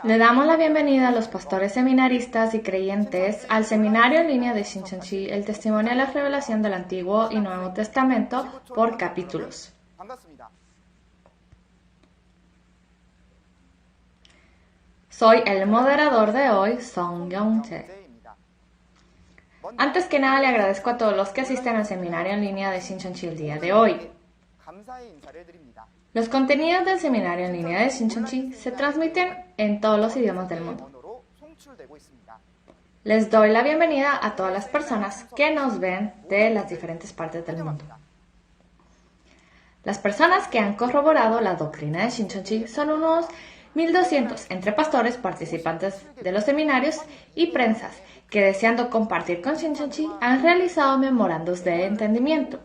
Le damos la bienvenida a los pastores seminaristas y creyentes al seminario en línea de Shincheonji, el testimonio de la revelación del Antiguo y Nuevo Testamento por capítulos. Soy el moderador de hoy, Song Yong-tae. Antes que nada, le agradezco a todos los que asisten al seminario en línea de Shincheonji el día de hoy. Los contenidos del seminario en línea de Shincheonji se transmiten en todos los idiomas del mundo. Les doy la bienvenida a todas las personas que nos ven de las diferentes partes del mundo. Las personas que han corroborado la doctrina de Shincheonji son unos 1,200 entre pastores, participantes de los seminarios y prensas que, deseando compartir con Shincheonji, han realizado memorandos de entendimiento.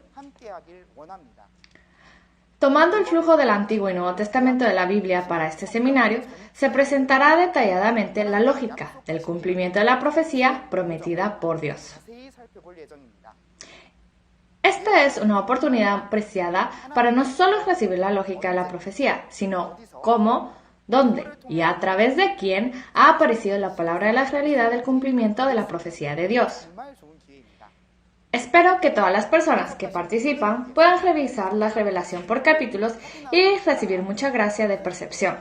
Tomando el flujo del Antiguo y Nuevo Testamento de la Biblia para este seminario, se presentará detalladamente la lógica del cumplimiento de la profecía prometida por Dios. Esta es una oportunidad preciada para no solo recibir la lógica de la profecía, sino cómo, dónde y a través de quién ha aparecido la palabra de la realidad del cumplimiento de la profecía de Dios. Espero que todas las personas que participan puedan revisar la revelación por capítulos y recibir mucha gracia de percepción.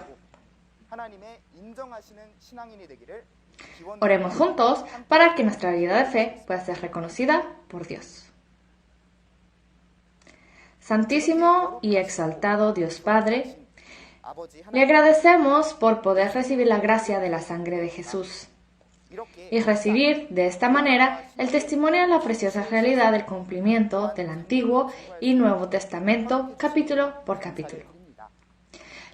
Oremos juntos para que nuestra vida de fe pueda ser reconocida por Dios. Santísimo y exaltado Dios Padre, le agradecemos por poder recibir la gracia de la sangre de Jesús y recibir de esta manera el testimonio de la preciosa realidad del cumplimiento del Antiguo y Nuevo Testamento capítulo por capítulo.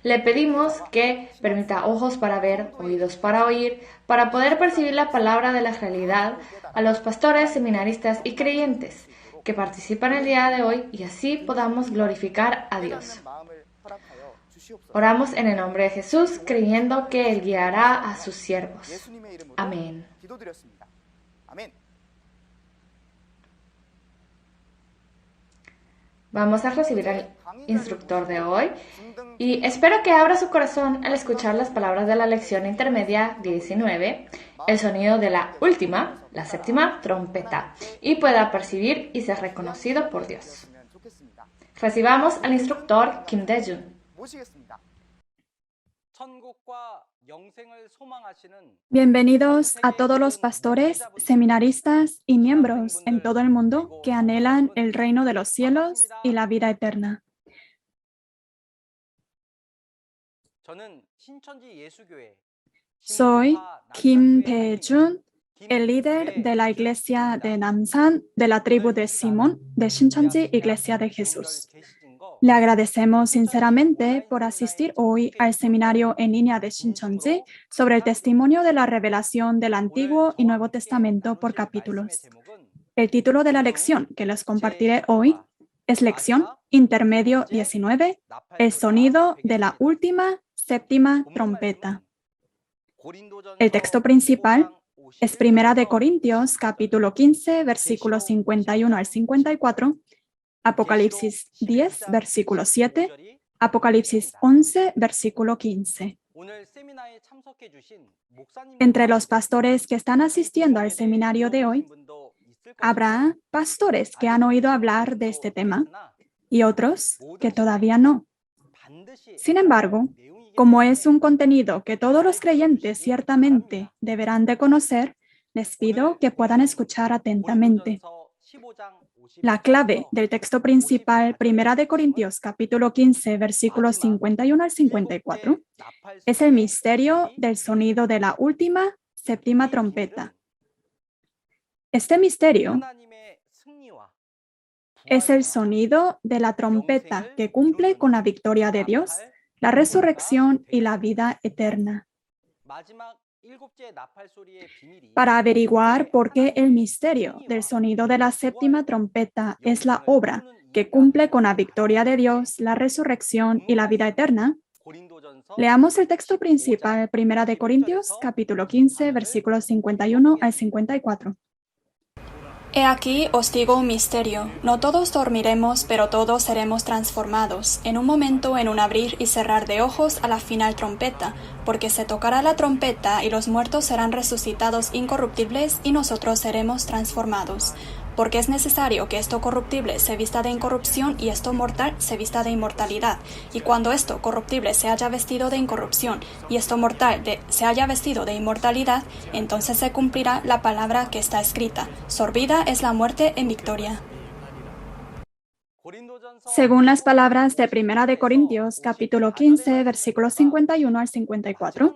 Le pedimos que permita ojos para ver, oídos para oír, para poder percibir la palabra de la realidad a los pastores, seminaristas y creyentes que participan el día de hoy y así podamos glorificar a Dios. Oramos en el nombre de Jesús, creyendo que Él guiará a sus siervos. Amén. Vamos a recibir al instructor de hoy y espero que abra su corazón al escuchar las palabras de la lección intermedia 19, el sonido de la última, la séptima trompeta, y pueda percibir y ser reconocido por Dios. Recibamos al instructor Kim Dae-jun. Bienvenidos a todos los pastores, seminaristas y miembros en todo el mundo que anhelan el reino de los cielos y la vida eterna. Soy Kim Dae-jun, el líder de la iglesia de Namsan de la tribu de Simón de Shincheonji Iglesia de Jesús. Le agradecemos sinceramente por asistir hoy al seminario en línea de Shincheonji sobre el testimonio de la revelación del Antiguo y Nuevo Testamento por capítulos. El título de la lección que les compartiré hoy es Lección Intermedio 19, el sonido de la última séptima trompeta. El texto principal es Primera de Corintios, capítulo 15, versículos 51 al 54, Apocalipsis 10, versículo 7, Apocalipsis 11, versículo 15. Entre los pastores que están asistiendo al seminario de hoy, habrá pastores que han oído hablar de este tema y otros que todavía no. Sin embargo, como es un contenido que todos los creyentes ciertamente deberán de conocer, les pido que puedan escuchar atentamente. La clave del texto principal, Primera de Corintios, capítulo 15, versículos 51 al 54, es el misterio del sonido de la última séptima trompeta. Este misterio es el sonido de la trompeta que cumple con la victoria de Dios, la resurrección y la vida eterna. Para averiguar por qué el misterio del sonido de la séptima trompeta es la obra que cumple con la victoria de Dios, la resurrección y la vida eterna, leamos el texto principal, Primera de Corintios, capítulo 15, versículos 51 al 54. He aquí os digo un misterio, no todos dormiremos, pero todos seremos transformados, en un momento, en un abrir y cerrar de ojos a la final trompeta, porque se tocará la trompeta y los muertos serán resucitados incorruptibles y nosotros seremos transformados. Porque es necesario que esto corruptible se vista de incorrupción y esto mortal se vista de inmortalidad. Y cuando esto corruptible se haya vestido de incorrupción y esto mortal se haya vestido de inmortalidad, entonces se cumplirá la palabra que está escrita: sorbida es la muerte en victoria. Según las palabras de 1 Corintios, capítulo 15, versículos 51 al 54,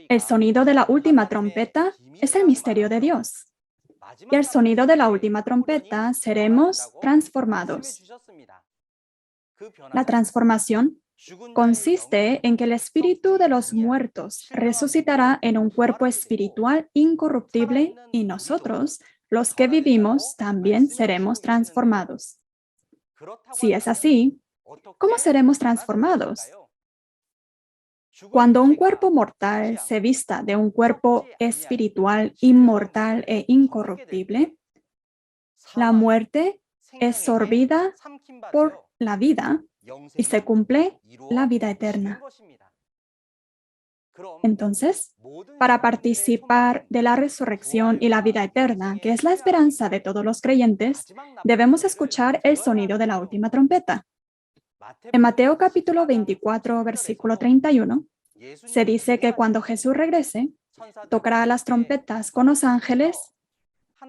el sonido de la última trompeta es el misterio de Dios. Y al sonido de la última trompeta seremos transformados. La transformación consiste en que el espíritu de los muertos resucitará en un cuerpo espiritual incorruptible y nosotros, los que vivimos, también seremos transformados. Si es así, ¿cómo seremos transformados? Cuando un cuerpo mortal se vista de un cuerpo espiritual inmortal e incorruptible, la muerte es sorbida por la vida y se cumple la vida eterna. Entonces, para participar de la resurrección y la vida eterna, que es la esperanza de todos los creyentes, debemos escuchar el sonido de la última trompeta. En Mateo capítulo 24, versículo 31, se dice que cuando Jesús regrese, tocará las trompetas con los ángeles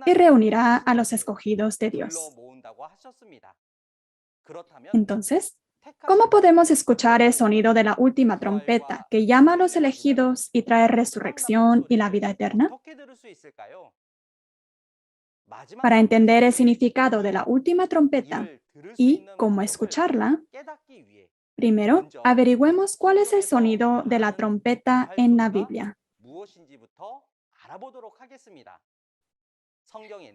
y reunirá a los escogidos de Dios. Entonces, ¿cómo podemos escuchar el sonido de la última trompeta que llama a los elegidos y trae resurrección y la vida eterna? Para entender el significado de la última trompeta y cómo escucharla, primero averigüemos cuál es el sonido de la trompeta en la Biblia.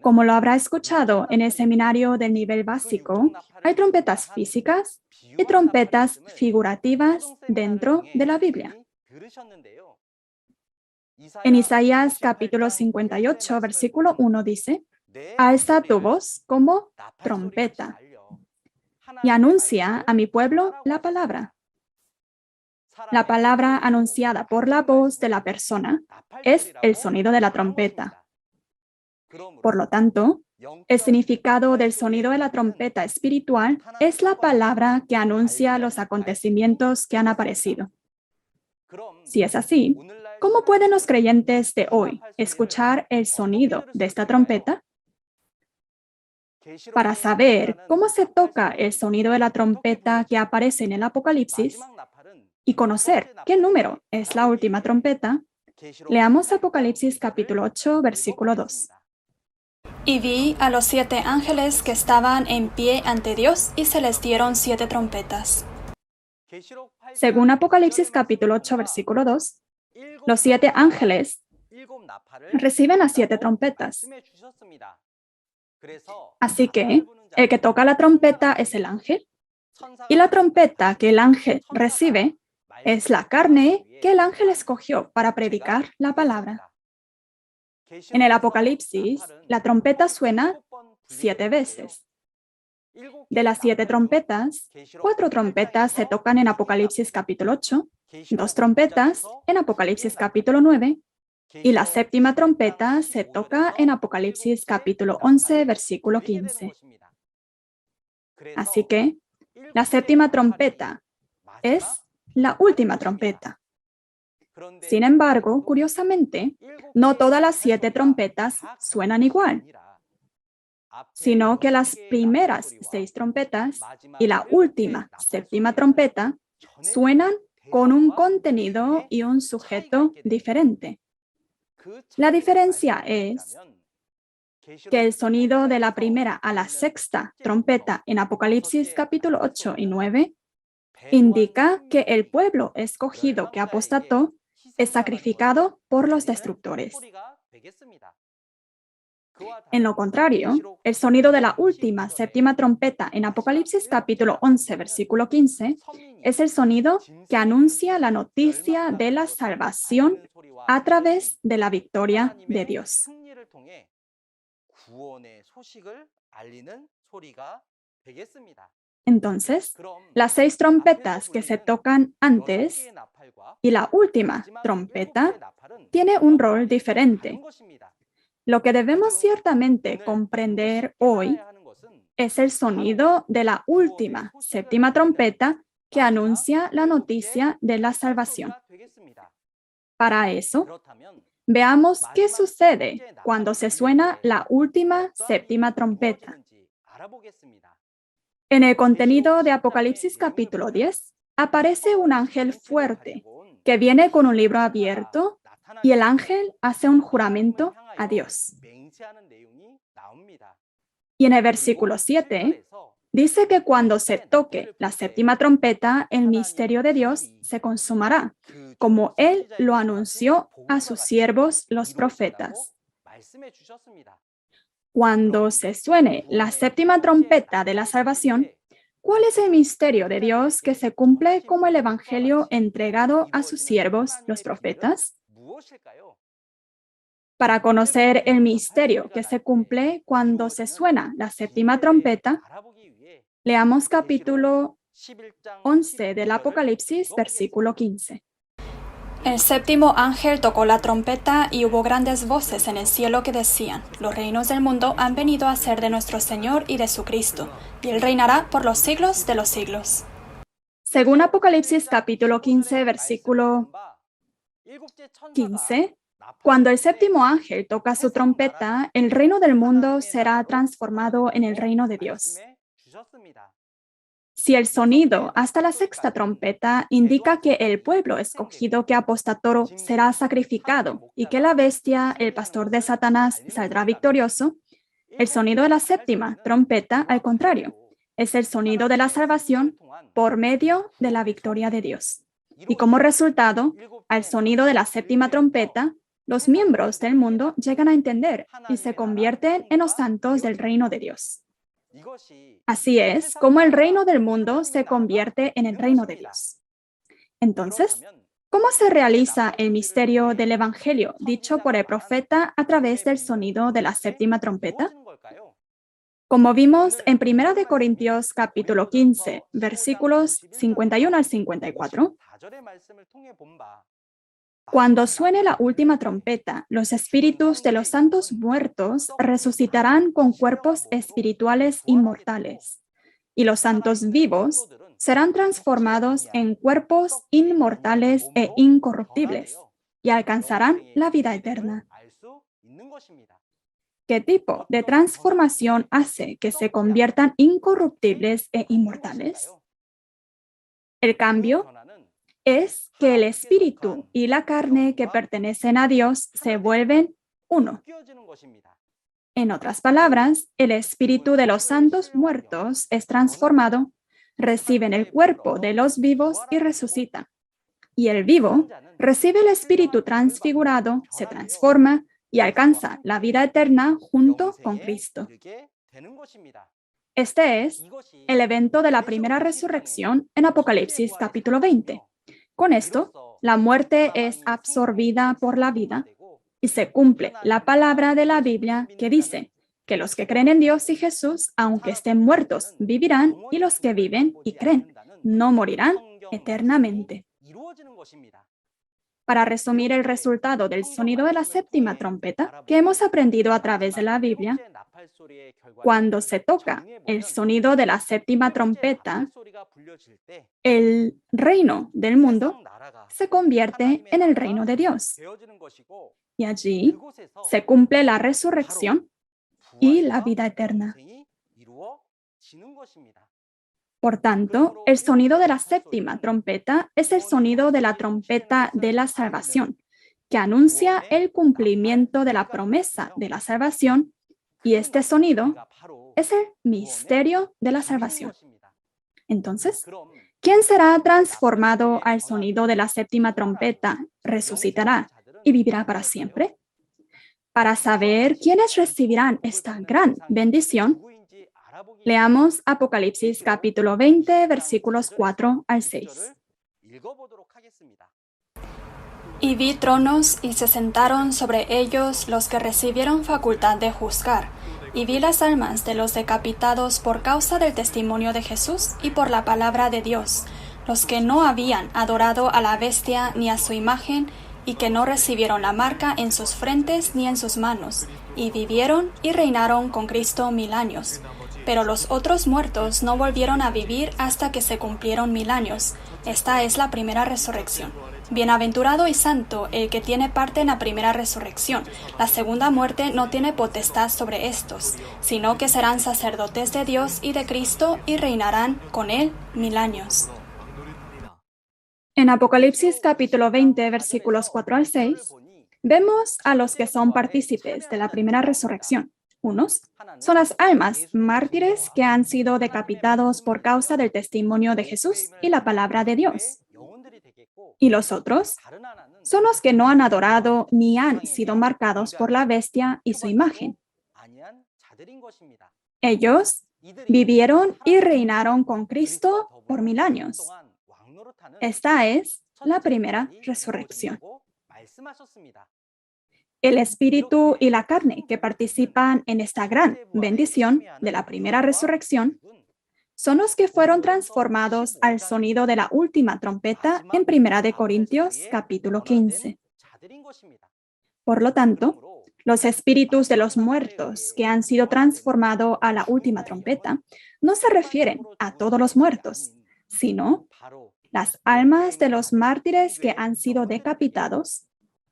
Como lo habrá escuchado en el seminario del nivel básico, hay trompetas físicas y trompetas figurativas dentro de la Biblia. En Isaías capítulo 58, versículo 1 dice: alza tu voz como trompeta y anuncia a mi pueblo la palabra. La palabra anunciada por la voz de la persona es el sonido de la trompeta. Por lo tanto, el significado del sonido de la trompeta espiritual es la palabra que anuncia los acontecimientos que han aparecido. Si es así, ¿cómo pueden los creyentes de hoy escuchar el sonido de esta trompeta? Para saber cómo se toca el sonido de la trompeta que aparece en el Apocalipsis y conocer qué número es la última trompeta, leamos Apocalipsis capítulo 8, versículo 2. Y vi a los 7 ángeles que estaban en pie ante Dios y se les dieron 7 trompetas. Según Apocalipsis capítulo 8, versículo 2, los 7 ángeles reciben las 7 trompetas. Así que el que toca la trompeta es el ángel, y la trompeta que el ángel recibe es la carne que el ángel escogió para predicar la palabra. En el Apocalipsis, la trompeta suena 7 veces. De las 7 trompetas, 4 trompetas se tocan en Apocalipsis capítulo 8, 2 trompetas en Apocalipsis capítulo 9, y la 7ª trompeta se toca en Apocalipsis capítulo 11, versículo 15. Así que la 7ª trompeta es la última trompeta. Sin embargo, curiosamente, no todas las 7 trompetas suenan igual, sino que las primeras 6 trompetas y la última 7ª trompeta suenan con un contenido y un sujeto diferente. La diferencia es que el sonido de la primera a la 6ª trompeta en Apocalipsis capítulo 8 y 9 indica que el pueblo escogido que apostató es sacrificado por los destructores. En lo contrario, el sonido de la última 7ª trompeta en Apocalipsis capítulo 11, versículo 15, es el sonido que anuncia la noticia de la salvación a través de la victoria de Dios. Entonces, las 6 trompetas que se tocan antes y la última trompeta tiene un rol diferente. Lo que debemos ciertamente comprender hoy es el sonido de la última, séptima trompeta que anuncia la noticia de la salvación. Para eso, veamos qué sucede cuando se suena la última, séptima trompeta. En el contenido de Apocalipsis capítulo 10, aparece un ángel fuerte que viene con un libro abierto y el ángel hace un juramento a Dios. Y en el versículo 7 dice que cuando se toque la séptima trompeta, el misterio de Dios se consumará, como Él lo anunció a sus siervos los profetas. Cuando se suene la séptima trompeta de la salvación, ¿cuál es el misterio de Dios que se cumple como el evangelio entregado a sus siervos, los profetas? Para conocer el misterio que se cumple cuando se suena la séptima trompeta, leamos capítulo 11 del Apocalipsis, versículo 15. El séptimo ángel tocó la trompeta y hubo grandes voces en el cielo que decían: los reinos del mundo han venido a ser de nuestro Señor y de su Cristo, y Él reinará por los siglos de los siglos. Según Apocalipsis capítulo 15, versículo 15, cuando el séptimo ángel toca su trompeta, el reino del mundo será transformado en el reino de Dios. Si el sonido hasta la sexta trompeta indica que el pueblo escogido que apostató será sacrificado y que la bestia, el pastor de Satanás, saldrá victorioso, el sonido de la séptima trompeta, al contrario, es el sonido de la salvación por medio de la victoria de Dios. Y como resultado, al sonido de la séptima trompeta, los miembros del mundo llegan a entender y se convierten en los santos del reino de Dios. Así es como el reino del mundo se convierte en el reino de Dios. Entonces, ¿cómo se realiza el misterio del Evangelio dicho por el profeta a través del sonido de la séptima trompeta? Como vimos en 1 Corintios capítulo 15, versículos 51 al 54, cuando suene la última trompeta, los espíritus de los santos muertos resucitarán con cuerpos espirituales inmortales, y los santos vivos serán transformados en cuerpos inmortales e incorruptibles, y alcanzarán la vida eterna. ¿Qué tipo de transformación hace que se conviertan incorruptibles e inmortales? El cambio es que el espíritu y la carne que pertenecen a Dios se vuelven uno. En otras palabras, el espíritu de los santos muertos es transformado, reciben el cuerpo de los vivos y resucita. Y el vivo recibe el espíritu transfigurado, se transforma y alcanza la vida eterna junto con Cristo. Este es el evento de la primera resurrección en Apocalipsis capítulo 20. Con esto, la muerte es absorbida por la vida y se cumple la palabra de la Biblia que dice que los que creen en Dios y Jesús, aunque estén muertos, vivirán, y los que viven y creen no morirán eternamente. Para resumir el resultado del sonido de la séptima trompeta que hemos aprendido a través de la Biblia, cuando se toca el sonido de la séptima trompeta, el reino del mundo se convierte en el reino de Dios. Y allí se cumple la resurrección y la vida eterna. Por tanto, el sonido de la séptima trompeta es el sonido de la trompeta de la salvación, que anuncia el cumplimiento de la promesa de la salvación, y este sonido es el misterio de la salvación. Entonces, ¿quién será transformado al sonido de la séptima trompeta, resucitará y vivirá para siempre? Para saber quiénes recibirán esta gran bendición, leamos Apocalipsis capítulo 20, versículos 4 al 6. Y vi tronos y se sentaron sobre ellos los que recibieron facultad de juzgar. Y vi las almas de los decapitados por causa del testimonio de Jesús y por la palabra de Dios, los que no habían adorado a la bestia ni a su imagen, y que no recibieron la marca en sus frentes ni en sus manos, y vivieron y reinaron con Cristo 1000 años. Pero los otros muertos no volvieron a vivir hasta que se cumplieron 1000 años. Esta es la primera resurrección. Bienaventurado y santo el que tiene parte en la primera resurrección. La segunda muerte no tiene potestad sobre estos, sino que serán sacerdotes de Dios y de Cristo y reinarán con él 1000 años. En Apocalipsis capítulo 20, versículos 4 al 6, vemos a los que son partícipes de la primera resurrección. Unos son las almas mártires que han sido decapitados por causa del testimonio de Jesús y la palabra de Dios. Y los otros son los que no han adorado ni han sido marcados por la bestia y su imagen. Ellos vivieron y reinaron con Cristo por 1000 años. Esta es la primera resurrección. El espíritu y la carne que participan en esta gran bendición de la primera resurrección son los que fueron transformados al sonido de la última trompeta en 1 Corintios capítulo 15. Por lo tanto, los espíritus de los muertos que han sido transformados a la última trompeta no se refieren a todos los muertos, sino las almas de los mártires que han sido decapitados,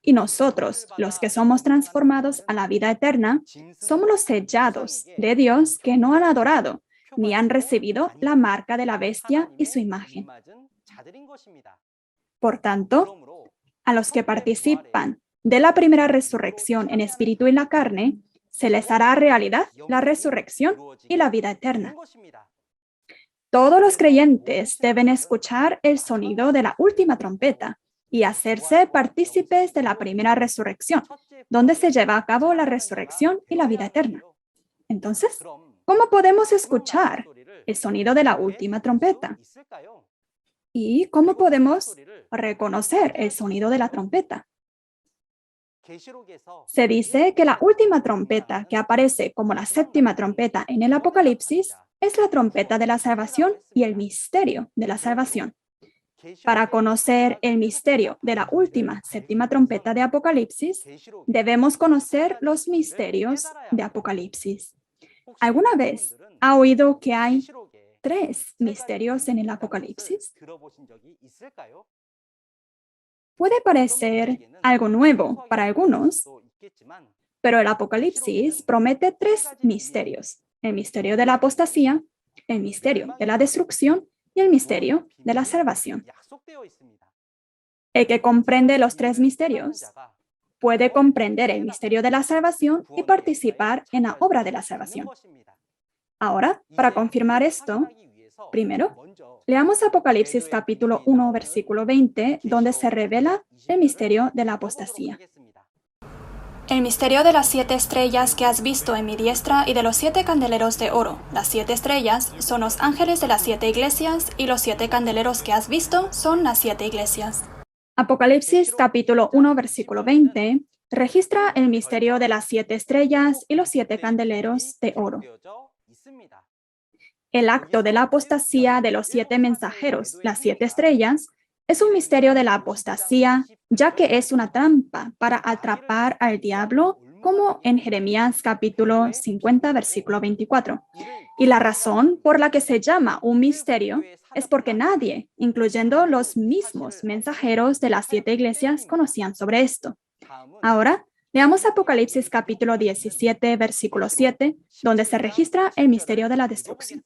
y nosotros, los que somos transformados a la vida eterna, somos los sellados de Dios que no han adorado ni han recibido la marca de la bestia y su imagen. Por tanto, a los que participan de la primera resurrección en espíritu y la carne, se les hará realidad la resurrección y la vida eterna. Todos los creyentes deben escuchar el sonido de la última trompeta y hacerse partícipes de la primera resurrección, donde se lleva a cabo la resurrección y la vida eterna. Entonces, ¿cómo podemos escuchar el sonido de la última trompeta? ¿Y cómo podemos reconocer el sonido de la trompeta? Se dice que la última trompeta que aparece como la séptima trompeta en el Apocalipsis es la trompeta de la salvación y el misterio de la salvación. Para conocer el misterio de la última séptima trompeta de Apocalipsis, debemos conocer los misterios de Apocalipsis. ¿Alguna vez ha oído que hay 3 misterios en el Apocalipsis? Puede parecer algo nuevo para algunos, pero el Apocalipsis promete 3 misterios: el misterio de la apostasía, el misterio de la destrucción y el misterio de la salvación. El que comprende los 3 misterios puede comprender el misterio de la salvación y participar en la obra de la salvación. Ahora, para confirmar esto, primero, leamos Apocalipsis capítulo 1, versículo 20, donde se revela el misterio de la apostasía. El misterio de las 7 estrellas que has visto en mi diestra y de los 7 candeleros de oro. Las 7 estrellas son los ángeles de las 7 iglesias y los 7 candeleros que has visto son las 7 iglesias. Apocalipsis capítulo 1, versículo 20, registra el misterio de las 7 estrellas y los 7 candeleros de oro. El acto de la apostasía de los 7 mensajeros, las 7 estrellas, es un misterio de la apostasía, ya que es una trampa para atrapar al diablo, como en Jeremías capítulo 50, versículo 24. Y la razón por la que se llama un misterio es porque nadie, incluyendo los mismos mensajeros de las 7 iglesias, conocían sobre esto. Ahora, leamos Apocalipsis capítulo 17, versículo 7, donde se registra el misterio de la destrucción.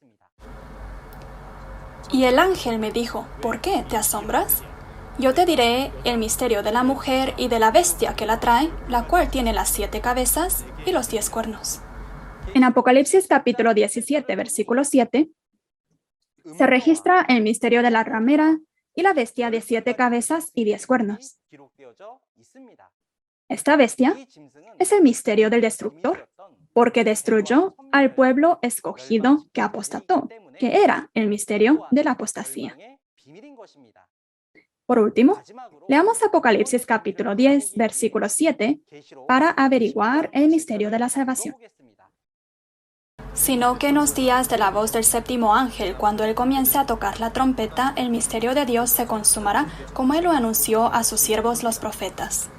Y el ángel me dijo, ¿por qué te asombras? Yo te diré el misterio de la mujer y de la bestia que la trae, la cual tiene las 7 cabezas y los 10 cuernos. En Apocalipsis capítulo 17, versículo 7, se registra el misterio de la ramera y la bestia de 7 cabezas y 10 cuernos. Esta bestia es el misterio del destructor, porque destruyó al pueblo escogido que apostató, que era el misterio de la apostasía. Por último, leamos Apocalipsis capítulo 10, versículo 7, para averiguar el misterio de la salvación. Sino que en los días de la voz del séptimo ángel, cuando él comience a tocar la trompeta, el misterio de Dios se consumará, como él lo anunció a sus siervos los profetas.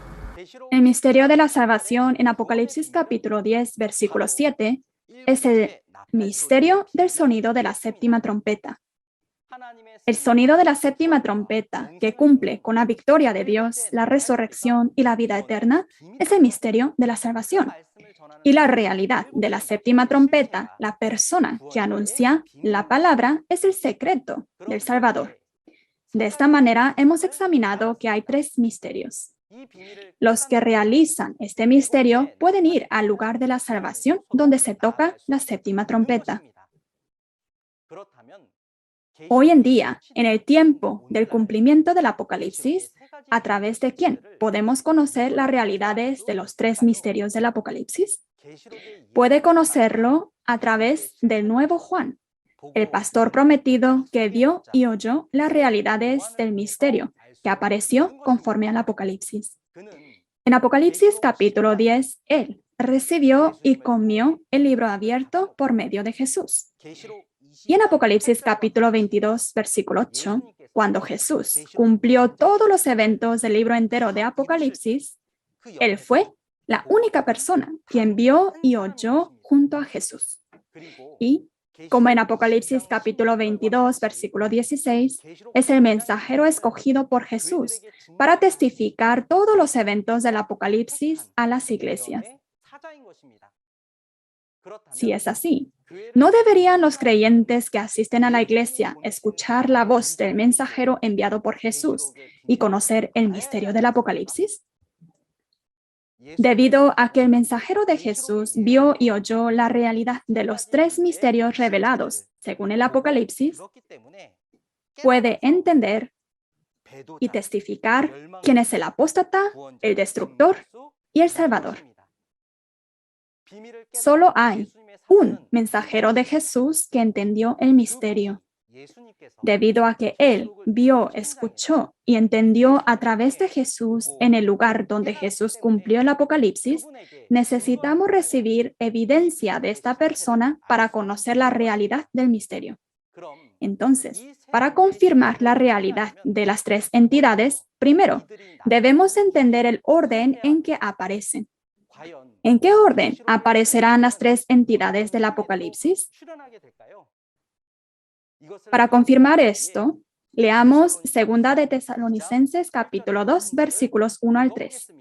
El misterio de la salvación en Apocalipsis capítulo 10, versículo 7, es el misterio del sonido de la séptima trompeta. El sonido de la séptima trompeta, que cumple con la victoria de Dios, la resurrección y la vida eterna, es el misterio de la salvación. Y la realidad de la séptima trompeta, la persona que anuncia la palabra, es el secreto del Salvador. De esta manera, hemos examinado que hay tres misterios. Los que realizan este misterio pueden ir al lugar de la salvación donde se toca la séptima trompeta. Hoy en día, en el tiempo del cumplimiento del Apocalipsis, ¿a través de quién podemos conocer las realidades de los tres misterios del Apocalipsis? Puede conocerlo a través del nuevo Juan, el pastor prometido que vio y oyó las realidades del misterio que apareció conforme al Apocalipsis. En Apocalipsis capítulo 10, él recibió y comió el libro abierto por medio de Jesús. Y en Apocalipsis capítulo 22, versículo 8, cuando Jesús cumplió todos los eventos del libro entero de Apocalipsis, él fue la única persona quien vio y oyó junto a Jesús. Y, como en Apocalipsis capítulo 22, versículo 16, es el mensajero escogido por Jesús para testificar todos los eventos del Apocalipsis a las iglesias. Si es así, ¿no deberían los creyentes que asisten a la iglesia escuchar la voz del mensajero enviado por Jesús y conocer el misterio del Apocalipsis? Debido a que el mensajero de Jesús vio y oyó la realidad de los tres misterios revelados, según el Apocalipsis, puede entender y testificar quién es el apóstata, el destructor y el salvador. Solo hay un mensajero de Jesús que entendió el misterio. Debido a que él vio, escuchó y entendió a través de Jesús en el lugar donde Jesús cumplió el Apocalipsis, necesitamos recibir evidencia de esta persona para conocer la realidad del misterio. Entonces, para confirmar la realidad de las tres entidades, primero, debemos entender el orden en que aparecen. ¿En qué orden aparecerán las tres entidades del Apocalipsis? Para confirmar esto, leamos 2 de Tesalonicenses capítulo 2, versículos 1 al 3.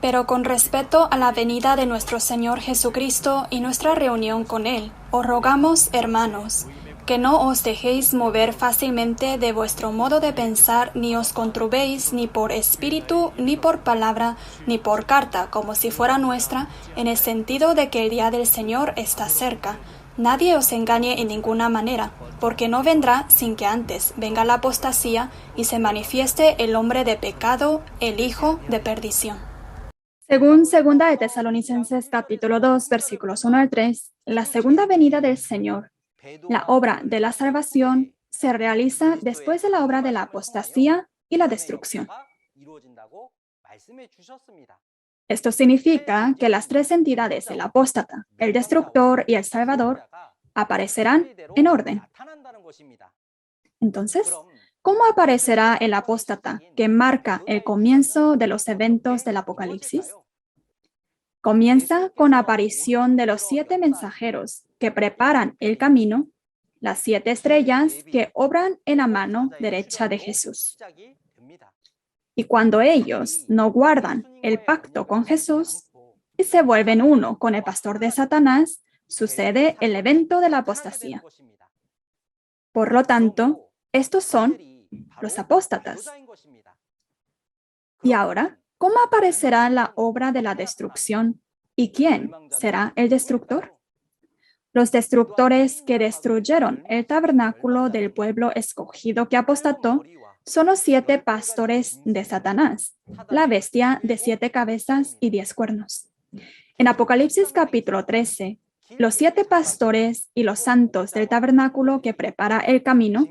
Pero con respecto a la venida de nuestro Señor Jesucristo y nuestra reunión con Él, os rogamos, hermanos, que no os dejéis mover fácilmente de vuestro modo de pensar, ni os conturbéis ni por espíritu, ni por palabra, ni por carta, como si fuera nuestra, en el sentido de que el día del Señor está cerca. Nadie os engañe en ninguna manera, porque no vendrá sin que antes venga la apostasía y se manifieste el hombre de pecado, el hijo de perdición. Según 2 de Tesalonicenses capítulo 2, versículos 1 al 3, la segunda venida del Señor, la obra de la salvación, se realiza después de la obra de la apostasía y la destrucción. Esto significa que las tres entidades, el apóstata, el destructor y el salvador, aparecerán en orden. Entonces, ¿cómo aparecerá el apóstata que marca el comienzo de los eventos del Apocalipsis? Comienza con la aparición de los 7 mensajeros que preparan el camino, las 7 estrellas que obran en la mano derecha de Jesús. Y cuando ellos no guardan el pacto con Jesús y se vuelven uno con el pastor de Satanás, sucede el evento de la apostasía. Por lo tanto, estos son los apóstatas. Y ahora, ¿cómo aparecerá la obra de la destrucción? ¿Y quién será el destructor? Los destructores que destruyeron el tabernáculo del pueblo escogido que apostató son los 7 pastores de Satanás, la bestia de 7 cabezas y 10 cuernos. En Apocalipsis capítulo 13, los 7 pastores y los santos del tabernáculo que prepara el camino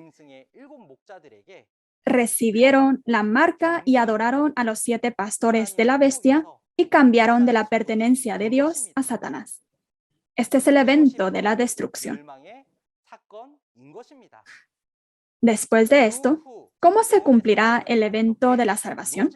recibieron la marca y adoraron a los 7 pastores de la bestia y cambiaron de la pertenencia de Dios a Satanás. Este es el evento de la destrucción. Después de esto, ¿cómo se cumplirá el evento de la salvación?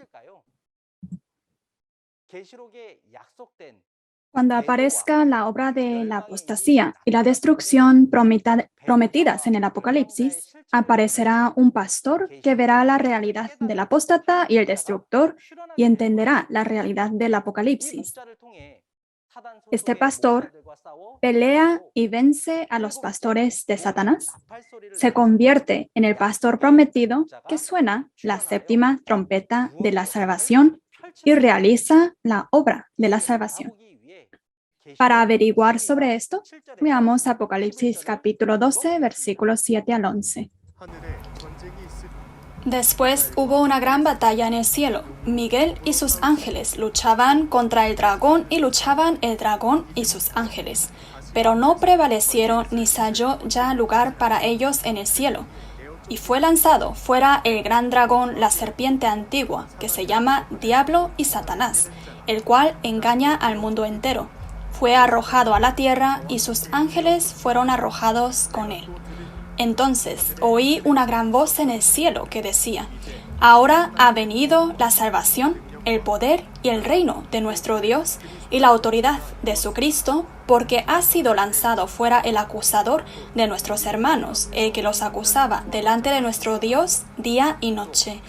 Cuando aparezca la obra de la apostasía y la destrucción prometidas en el Apocalipsis, aparecerá un pastor que verá la realidad del apóstata y el destructor y entenderá la realidad del Apocalipsis. Este pastor pelea y vence a los pastores de Satanás. Se convierte en el pastor prometido que suena la 7ª trompeta de la salvación y realiza la obra de la salvación. Para averiguar sobre esto, veamos Apocalipsis capítulo 12, versículos 7 al 11. Después hubo una gran batalla en el cielo. Miguel y sus ángeles luchaban contra el dragón y luchaban el dragón y sus ángeles. Pero no prevalecieron ni se halló ya lugar para ellos en el cielo. Y fue lanzado fuera el gran dragón, la serpiente antigua, que se llama Diablo y Satanás, el cual engaña al mundo entero. Fue arrojado a la tierra y sus ángeles fueron arrojados con él. Entonces oí una gran voz en el cielo que decía: Ahora ha venido la salvación, el poder y el reino de nuestro Dios y la autoridad de su Cristo, porque ha sido lanzado fuera el acusador de nuestros hermanos, el que los acusaba delante de nuestro Dios día y noche.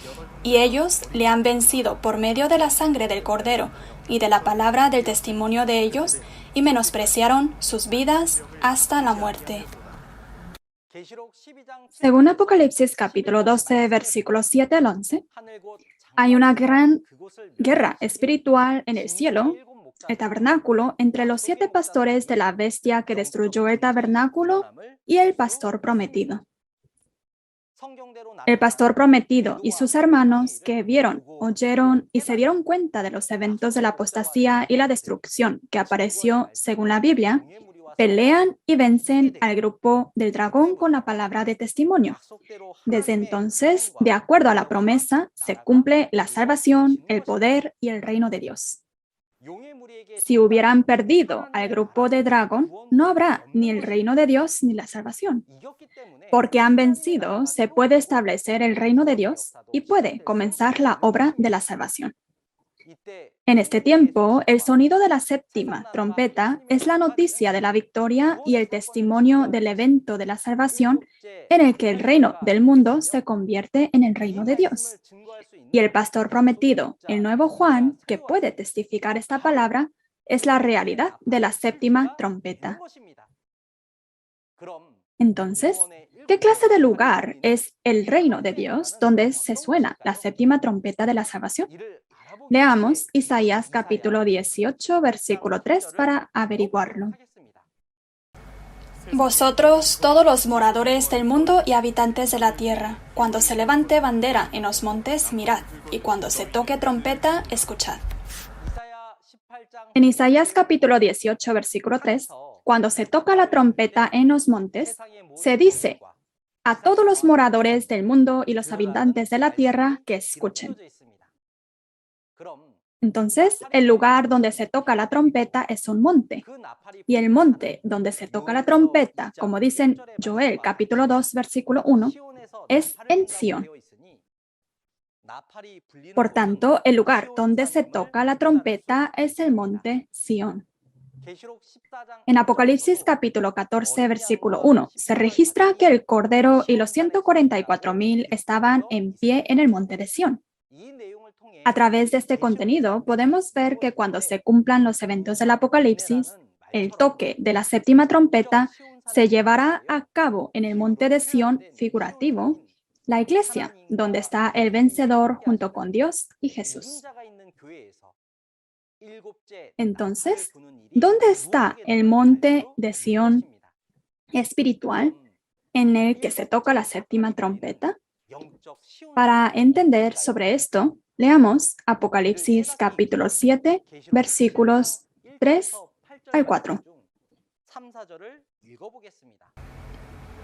Y ellos le han vencido por medio de la sangre del Cordero y de la palabra del testimonio de ellos, y menospreciaron sus vidas hasta la muerte. Según Apocalipsis capítulo 12, versículos 7 al 11, hay una gran guerra espiritual en el cielo, el tabernáculo, entre los 7 pastores de la bestia que destruyó el tabernáculo y el pastor prometido. El pastor prometido y sus hermanos que vieron, oyeron y se dieron cuenta de los eventos de la apostasía y la destrucción que apareció según la Biblia, pelean y vencen al grupo del dragón con la palabra de testimonio. Desde entonces, de acuerdo a la promesa, se cumple la salvación, el poder y el reino de Dios. Si hubieran perdido al grupo de dragón, no habrá ni el reino de Dios ni la salvación. Porque han vencido, se puede establecer el reino de Dios y puede comenzar la obra de la salvación. En este tiempo, el sonido de la 7ª trompeta es la noticia de la victoria y el testimonio del evento de la salvación en el que el reino del mundo se convierte en el reino de Dios. Y el pastor prometido, el nuevo Juan, que puede testificar esta palabra, es la realidad de la 7ª trompeta. Entonces, ¿qué clase de lugar es el reino de Dios donde se suena la 7ª trompeta de la salvación? Leamos Isaías capítulo 18, versículo 3 para averiguarlo. Vosotros, todos los moradores del mundo y habitantes de la tierra, cuando se levante bandera en los montes, mirad, y cuando se toque trompeta, escuchad. En Isaías capítulo 18, versículo 3, cuando se toca la trompeta en los montes, se dice a todos los moradores del mundo y los habitantes de la tierra que escuchen. Entonces, el lugar donde se toca la trompeta es un monte. Y el monte donde se toca la trompeta, como dicen Joel capítulo 2, versículo 1, es en Sión. Por tanto, el lugar donde se toca la trompeta es el monte Sión. En Apocalipsis capítulo 14, versículo 1, se registra que el Cordero y los 144,000 estaban en pie en el monte de Sión. A través de este contenido, podemos ver que cuando se cumplan los eventos del Apocalipsis, el toque de la 7ª trompeta se llevará a cabo en el monte de Sión figurativo, la iglesia, donde está el vencedor junto con Dios y Jesús. Entonces, ¿dónde está el monte de Sión espiritual en el que se toca la 7ª trompeta? Para entender sobre esto, leamos Apocalipsis capítulo 7, versículos 3 al 4.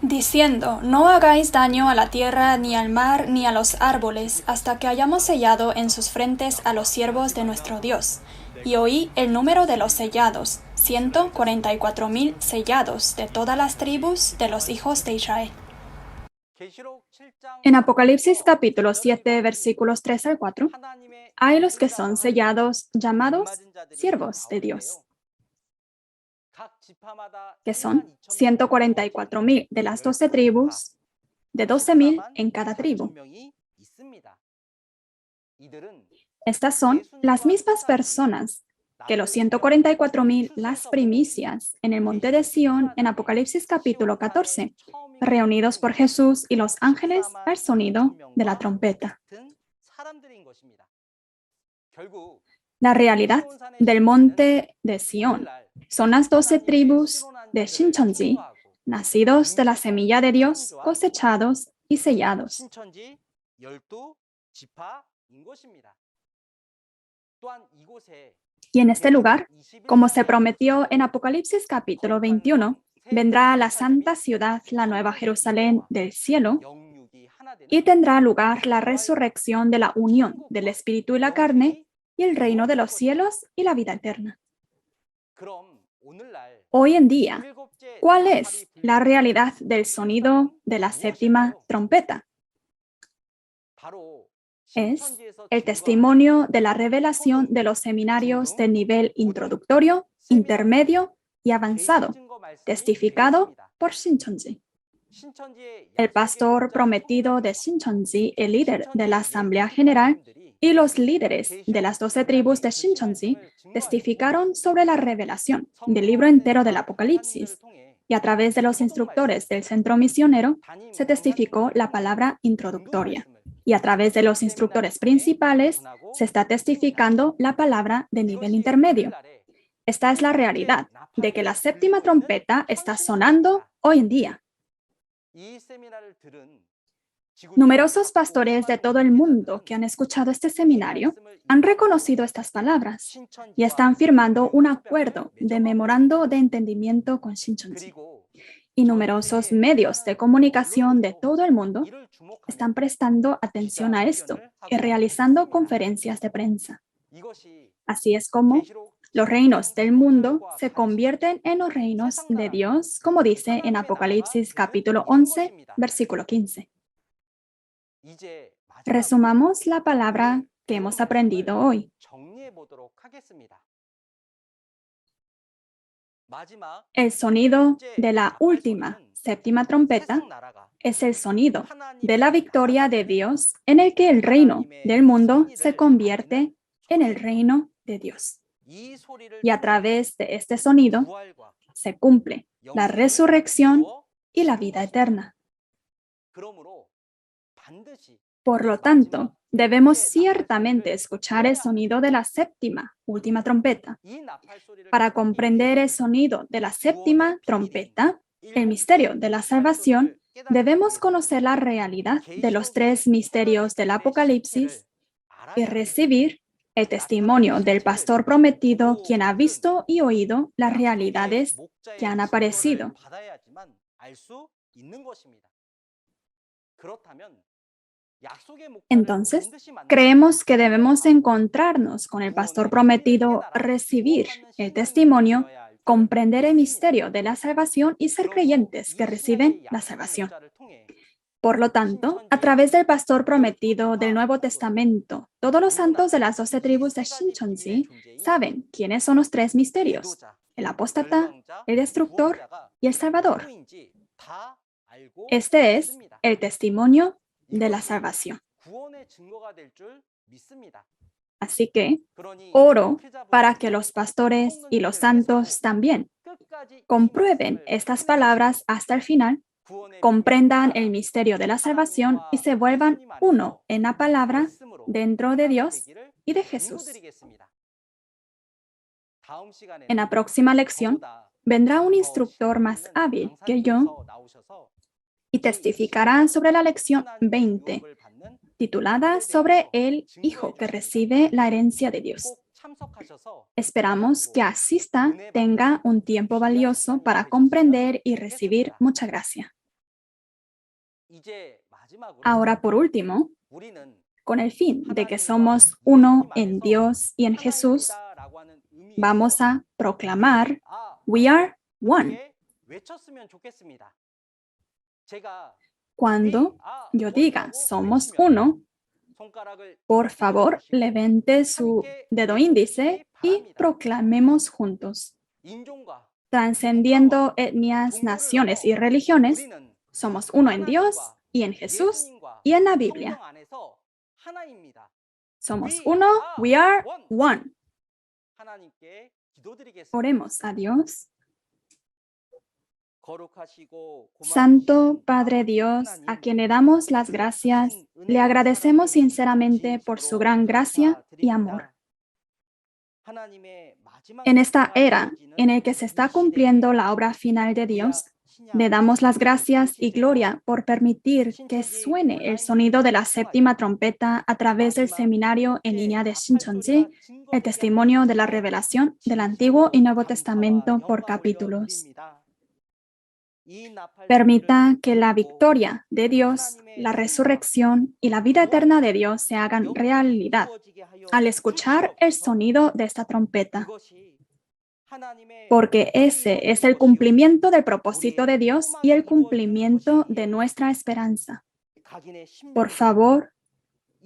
diciendo, no hagáis daño a la tierra, ni al mar, ni a los árboles, hasta que hayamos sellado en sus frentes a los siervos de nuestro Dios. Y oí el número de los sellados, 144,000 sellados de todas las tribus de los hijos de Israel. En Apocalipsis capítulo 7, versículos 3 al 4, hay los que son sellados, llamados siervos de Dios, que son 144,000 de las 12 tribus, de 12,000 en cada tribu. Estas son las mismas personas que los 144,000, las primicias, en el monte de Sión, en Apocalipsis capítulo 14, reunidos por Jesús y los ángeles al sonido de la trompeta. La realidad del monte de Sión son las 12 tribus de Shincheonji, nacidos de la semilla de Dios, cosechados y sellados. Y en este lugar, como se prometió en Apocalipsis capítulo 21, vendrá a la santa ciudad, la nueva Jerusalén del cielo, y tendrá lugar la resurrección de la unión del espíritu y la carne, y el reino de los cielos y la vida eterna. Hoy en día, ¿cuál es la realidad del sonido de la séptima trompeta? Es el testimonio de la revelación de los seminarios de nivel introductorio, intermedio y avanzado, testificado por Shincheonji. El pastor prometido de Shincheonji, el líder de la Asamblea General, y los líderes de las 12 tribus de Shincheonji testificaron sobre la revelación del libro entero del Apocalipsis, y a través de los instructores del centro misionero se testificó la palabra introductoria, y a través de los instructores principales se está testificando la palabra de nivel intermedio. Esta es la realidad de que la séptima trompeta está sonando hoy en día. Numerosos pastores de todo el mundo que han escuchado este seminario han reconocido estas palabras y están firmando un acuerdo de memorando de entendimiento con Shincheonji. Y numerosos medios de comunicación de todo el mundo están prestando atención a esto y realizando conferencias de prensa. Así es como los reinos del mundo se convierten en los reinos de Dios, como dice en Apocalipsis capítulo 11, versículo 15. Resumamos la palabra que hemos aprendido hoy. El sonido de la última, séptima trompeta es el sonido de la victoria de Dios en el que el reino del mundo se convierte en el reino de Dios. Y a través de este sonido se cumple la resurrección y la vida eterna. Por lo tanto, debemos ciertamente escuchar el sonido de la séptima, última trompeta. Para comprender el sonido de la séptima trompeta, el misterio de la salvación, debemos conocer la realidad de los 3 misterios del Apocalipsis y recibir el testimonio del pastor prometido, quien ha visto y oído las realidades que han aparecido. Entonces, creemos que debemos encontrarnos con el pastor prometido, recibir el testimonio, comprender el misterio de la salvación y ser creyentes que reciben la salvación. Por lo tanto, a través del pastor prometido del Nuevo Testamento, todos los santos de las 12 tribus de Shincheonji saben quiénes son los 3 misterios: el apóstata, el destructor y el salvador. Este es el testimonio de la salvación. Así que oro para que los pastores y los santos también comprueben estas palabras hasta el final, comprendan el misterio de la salvación y se vuelvan uno en la palabra dentro de Dios y de Jesús. En la próxima lección vendrá un instructor más hábil que yo y testificará sobre la lección 20, titulada sobre el Hijo que recibe la herencia de Dios. Esperamos que asista, tenga un tiempo valioso para comprender y recibir mucha gracia. Ahora, por último, con el fin de que somos uno en Dios y en Jesús, vamos a proclamar We are one. Cuando yo diga somos uno, por favor, levante su dedo índice y proclamemos juntos. Trascendiendo etnias, naciones y religiones, somos uno en Dios y en Jesús y en la Biblia. Somos uno, we are one. Oremos a Dios. Santo Padre Dios, a quien le damos las gracias, le agradecemos sinceramente por su gran gracia y amor. En esta era en la que se está cumpliendo la obra final de Dios, le damos las gracias y gloria por permitir que suene el sonido de la séptima trompeta a través del seminario en línea de Shincheonji, el testimonio de la revelación del Antiguo y Nuevo Testamento por capítulos. Permita que la victoria de Dios, la resurrección y la vida eterna de Dios se hagan realidad al escuchar el sonido de esta trompeta, porque ese es el cumplimiento del propósito de Dios y el cumplimiento de nuestra esperanza. Por favor,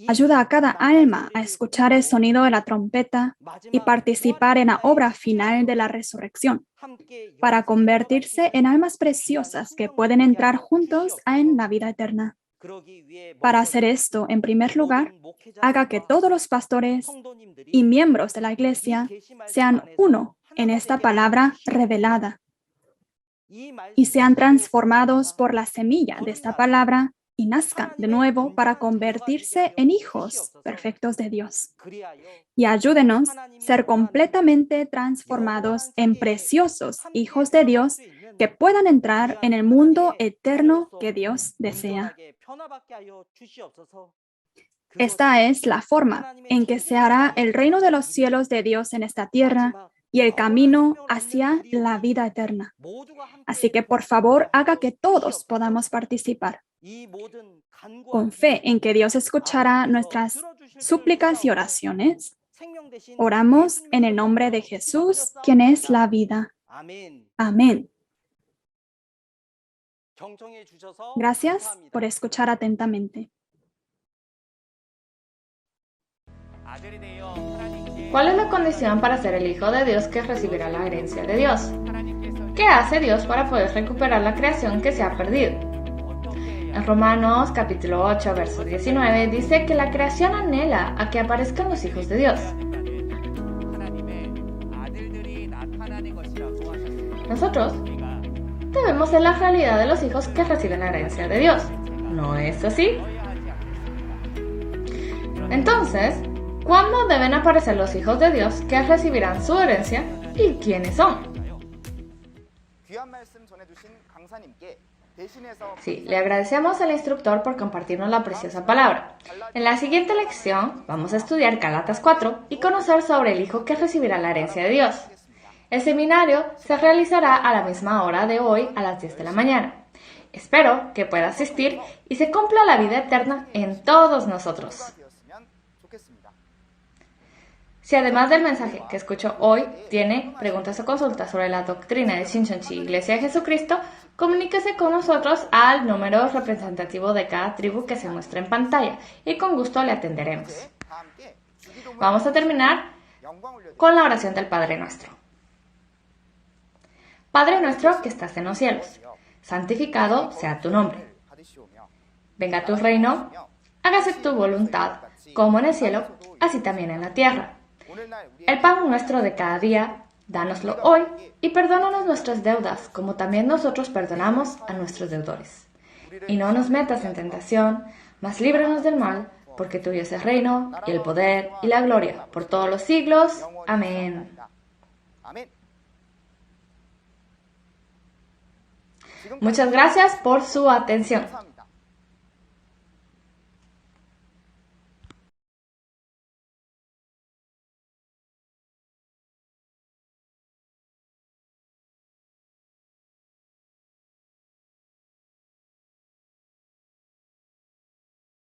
ayuda a cada alma a escuchar el sonido de la trompeta y participar en la obra final de la resurrección, para convertirse en almas preciosas que pueden entrar juntos en la vida eterna. Para hacer esto, en primer lugar, haga que todos los pastores y miembros de la Iglesia sean uno en esta palabra revelada y sean transformados por la semilla de esta palabra y nazcan de nuevo para convertirse en hijos perfectos de Dios. Y ayúdenos a ser completamente transformados en preciosos hijos de Dios que puedan entrar en el mundo eterno que Dios desea. Esta es la forma en que se hará el reino de los cielos de Dios en esta tierra y el camino hacia la vida eterna. Así que, por favor, haga que todos podamos participar. Con fe en que Dios escuchará nuestras súplicas y oraciones, oramos en el nombre de Jesús, quien es la vida. Amén. Gracias por escuchar atentamente. ¿Cuál es la condición para ser el Hijo de Dios que recibirá la herencia de Dios? ¿Qué hace Dios para poder recuperar la creación que se ha perdido? En Romanos capítulo 8, verso 19, dice que la creación anhela a que aparezcan los hijos de Dios. Nosotros debemos ser la realidad de los hijos que reciben la herencia de Dios. ¿No es así? Entonces, ¿cuándo deben aparecer los hijos de Dios que recibirán su herencia y quiénes son? Sí, le agradecemos al instructor por compartirnos la preciosa palabra. En la siguiente lección vamos a estudiar Gálatas 4 y conocer sobre el hijo que recibirá la herencia de Dios. El seminario se realizará a la misma hora de hoy a las 10 de la mañana. Espero que pueda asistir y se cumpla la vida eterna en todos nosotros. Si además del mensaje que escuchó hoy tiene preguntas o consultas sobre la doctrina de Shincheonji Iglesia de Jesucristo, comuníquese con nosotros al número representativo de cada tribu que se muestra en pantalla y con gusto le atenderemos. Vamos a terminar con la oración del Padre Nuestro. Padre nuestro que estás en los cielos, santificado sea tu nombre. Venga tu reino, hágase tu voluntad, como en el cielo, así también en la tierra. El pan nuestro de cada día, dánoslo hoy y perdónanos nuestras deudas, como también nosotros perdonamos a nuestros deudores. Y no nos metas en tentación, mas líbranos del mal, porque tuyo es el reino, y el poder, y la gloria, por todos los siglos. Amén. Muchas gracias por su atención.